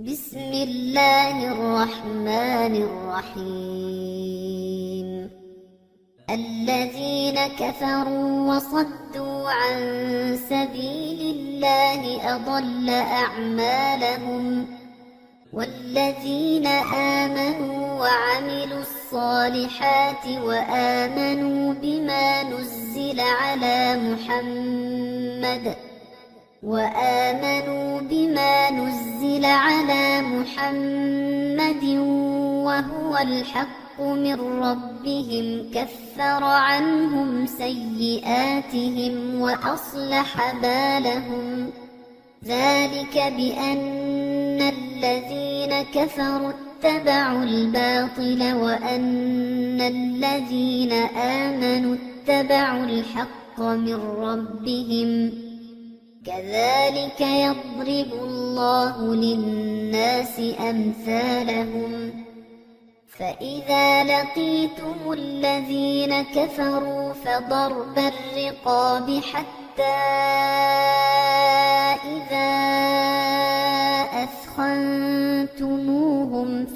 بسم الله الرحمن الرحيم. الذين كفروا وصدوا عن سبيل الله أضل أعمالهم، والذين آمنوا وعملوا الصالحات وآمنوا بما نزل على محمد وهو الحق من ربهم كفر عنهم سيئاتهم وأصلح بالهم. ذلك بأن الذين كفروا اتبعوا الباطل وأن الذين آمنوا اتبعوا الحق من ربهم. كذلك يضرب الله للناس أمثالهم. فإذا لقيتم الذين كفروا فضرب الرقاب حتى إذا أثخنتموهم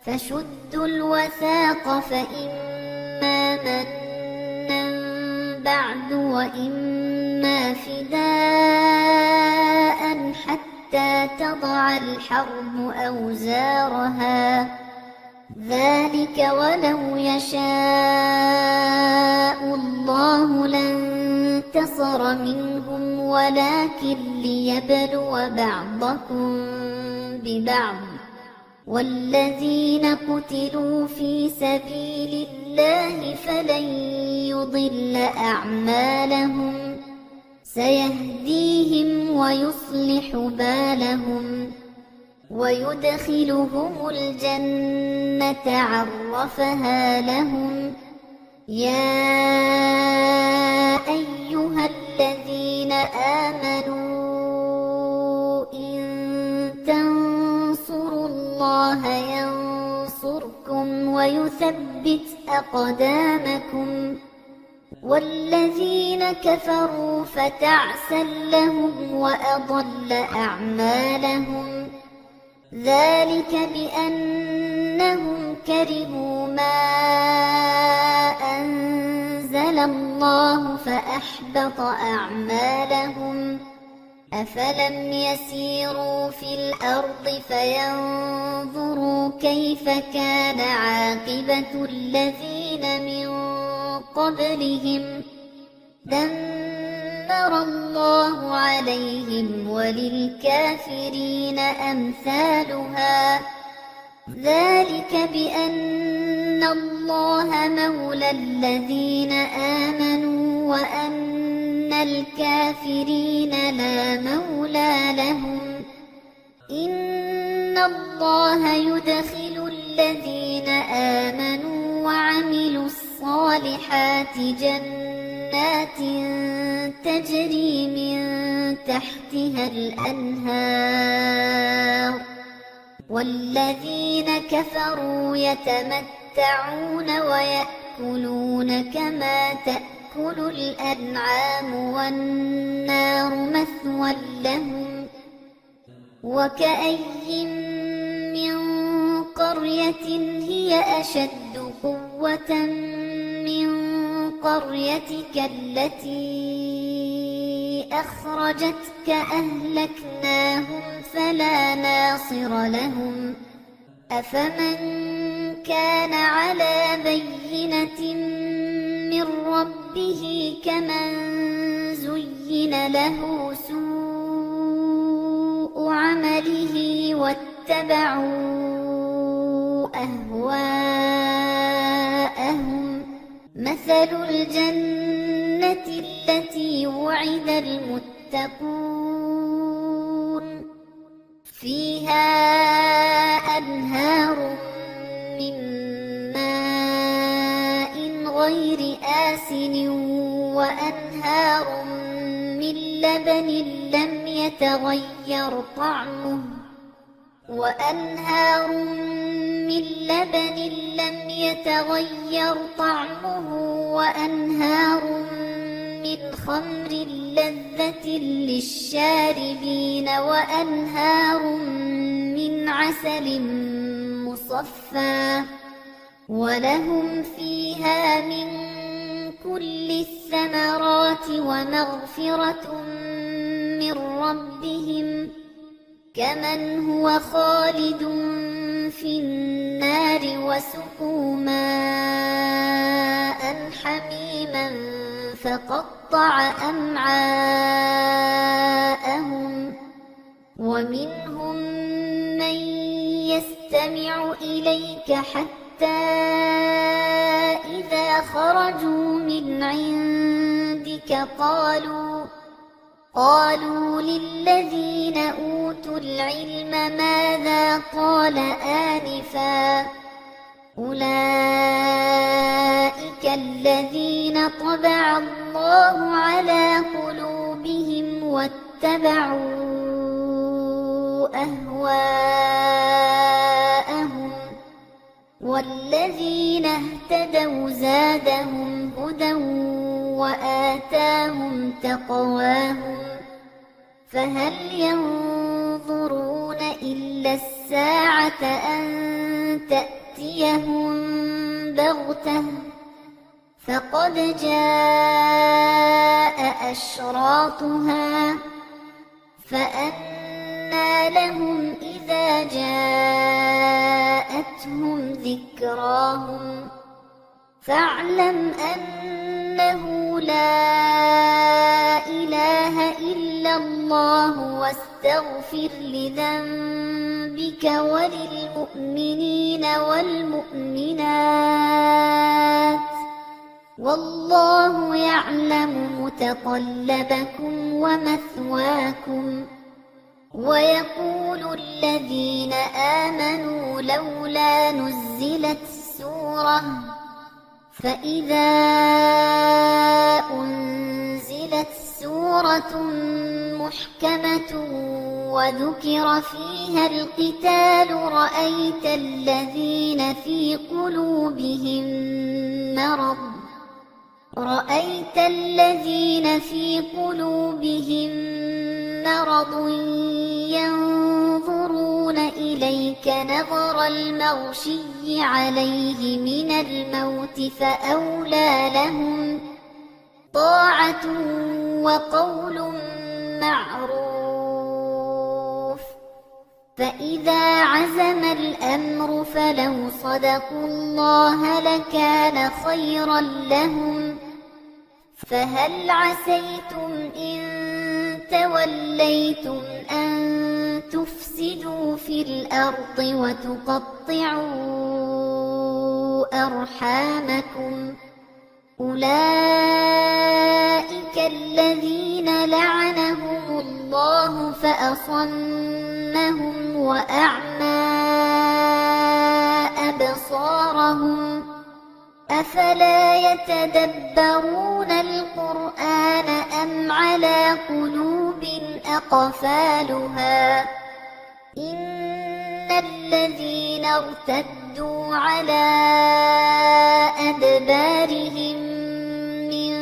فشدوا الوثاق فإما منا بعد وإما فداء حتى تضع الحرب أوزارها. ذلك ولو يشاء الله لانتصر منهم ولكن ليبلو بعضكم ببعض. والذين قتلوا في سبيل الله فلن يضل أعمالهم، سيهديهم ويصلح بالهم ويدخلهم الجنة عرفها لهم. يا أيها الذين آمنوا إن تنصروا الله ينصركم ويثبت أقدامكم. والذين كفروا فتعسا لهم وأضل أعمالهم. ذلك بأنهم كرهوا ما أنزل الله فأحبط أعمالهم. أفلم يسيروا في الأرض فينظروا كيف كان عاقبة الذين من قبلهم. دمر الله عليهم وللكافرين أمثالها. ذلك بأن الله مولى الذين آمنوا وأن الكافرين لا مولى لهم. إن الله يدخل الذين آمنوا وعملوا الصالحات جنات تجري من تحتها الأنهار. والذين كفروا يتمتعون ويأكلون كما تأكل الأنعام والنار مثوى لهم. وكأي من قرية هي أشد قوة من قريتك التي أخرجتك أهلكناهم فلا ناصر لهم. أفمن كان على بينة من ربه كمن زين له سوء عمله واتبعوا أهواءهم. مثل الجنة التي وعد المتقون فيها أنهار من ماء غير آسن وأنهار من لبن لم يتغير طعمه وأنهار من خمر لذة للشاربين وأنهار من عسل مصفى ولهم فيها من كل الثمرات ومغفرة من ربهم كمن هو خالد في النار وسقوا ماء حميما فقطع أمعاءهم ومنهم من يستمع إليك حتى إذا خرجوا من عندك قالوا للذين أوتوا العلم ماذا قال آنفا أولئك الذين طبع الله على قلوبهم واتبعوا أهواءهم والذين اهتدوا زادهم هدى وآتاهم تقواهم فهل ينظرون إلا الساعة أن تأتيهم بغتة فقد جاء أشراطها فأنى لهم إذا جاءتهم ذكراهم فاعلم أنه لا إله إلا الله واستغفر لذنبك وللمؤمنين والمؤمنات والله يعلم متقلبكم ومثواكم ويقول الذين آمنوا لولا نزلت سورة فإذا أنزلت سورة محكمة وذكر فيها القتال رأيت الذين في قلوبهم مرض ينظرون إليك نظر المغشي عليه من الموت فأولى لهم طاعة وقول معروف فإذا عزم الأمر فلو صدقوا الله لكان خيرا لهم فهل عسيتم إن توليتم أن تفسدوا في الأرض وتقطعوا أرحامكم أولئك الذين لعنهم الله فأصمهم وأعمى أبصارهم أفلا يتدبرون القرآن أم على قلوب أقفالها إن الذين ارتدوا على أدبارهم من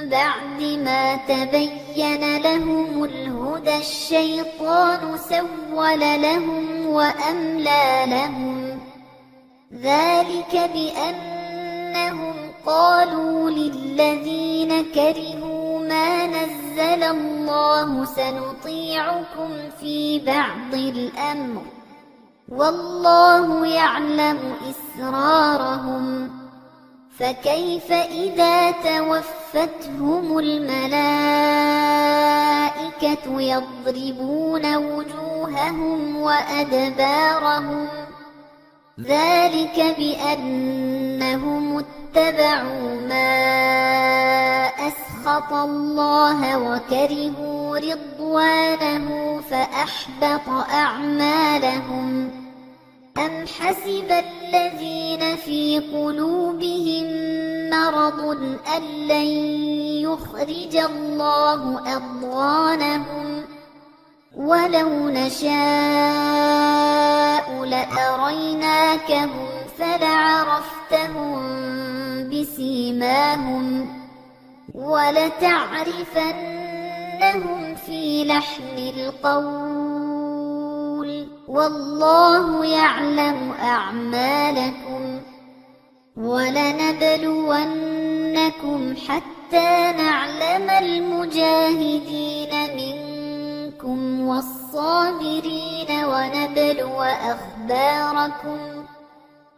بعد ما تبين لهم الهدى الشيطان سول لهم وأملى لهم ذلك بأنهم قالوا للذين كرهوا ما نزل الله سنطيعكم في بعض الأمر والله يعلم إسرارهم فكيف إذا توفتهم الملائكة يضربون وجوههم وأدبارهم ذلك بأنهم اتبعوا ما أسخط الله وكرهوا رضوانه فأحبط أعمالهم أم حسب الذين في قلوبهم مرض أن لن يخرج الله أضغانهم ولو نشاء لأريناكهم فلعرفتهم بسيماهم ولتعرفنهم لهم في لحن القول والله يعلم أعمالكم ولنبلونكم حتى نعلم المجاهدين منكم والصابرين ونبلو أخباركم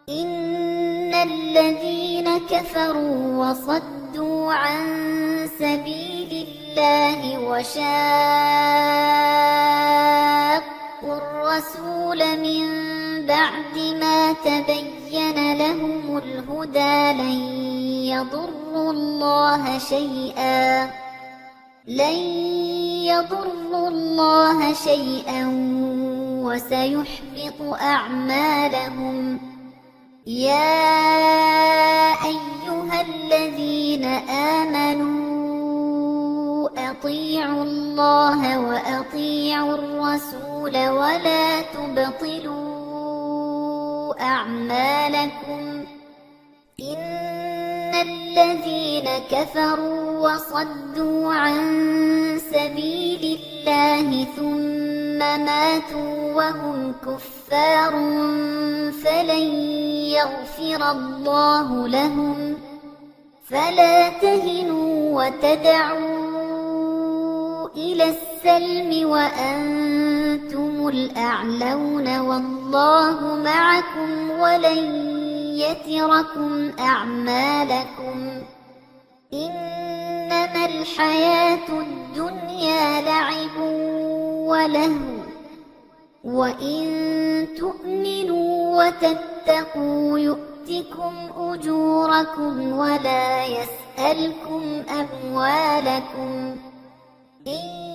إن الذين كفروا وصدوا عن سبيل الله وشاقوا الرسول من بعد ما تبين لهم الهدى لن يضروا الله شيئا وسيحبط أعمالهم يا أيها الذين آمنوا أطيعوا الله وأطيعوا الرسول ولا تبطلوا أعمالكم إن الذين كفروا وصدوا عن سبيل الله ثم ماتوا وهم كفار فلن يغفر الله لهم فلا تهنوا وتدعوا إلى السلم وأنتم الأعلون والله معكم ولن يتركم أعمالكم إنما الحياة الدنيا لعب ولهو وإن تؤمنوا وتتقوا يؤتكم أجوركم ولا يسألكم أموالكم إن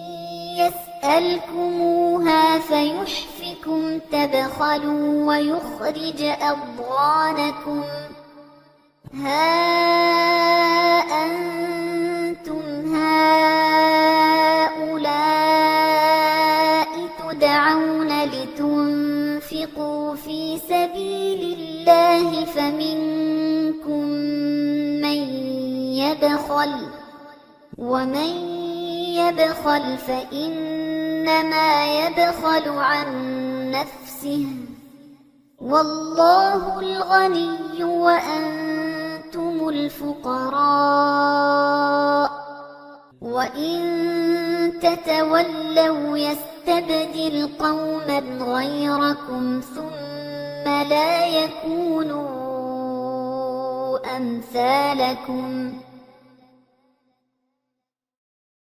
يسألكموها فيحفكم تبخلوا ويخرج أضغانكم ها أنتم هؤلاء تدعون لتنفقوا في سبيل الله فمنكم من يبخل ومن يبخل فإنما يبخل عن نفسه والله الغني وأنتم الفقراء وإن تتولوا يستبدل قوما غيركم ثم لا يكونوا أمثالكم